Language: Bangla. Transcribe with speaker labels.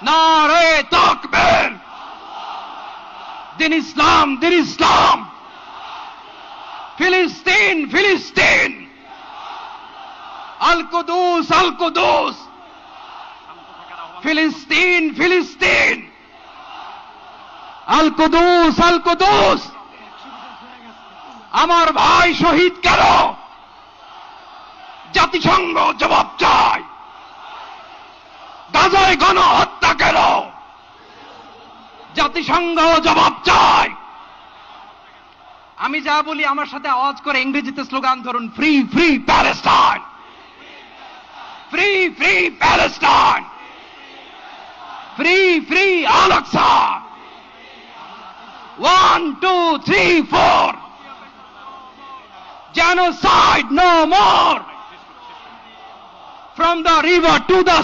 Speaker 1: নারে তাকবীর, দিন ইসলাম, দিন ইসলাম, ফিলিস্তিন, ফিলিস্তিন, আল কুদুস, আল কুদুস, ফিলিস্তিন, ফিলিস্তিন, আল কুদুস, আল কুদুস। আমার ভাই শহীদ কেন? জাতিসংঘ জবাব চায়। গাজায় গণহত্যা কেন? জাতিসংঘ জবাব চায়। আমি যা বলি আমার সাথে আওয়াজ করে ইংরেজিতে স্লোগান ধরুন, free free Palestine, free free Palestine, free free Al Aqsa. 1 2 3 4, genocide no more, from the river to the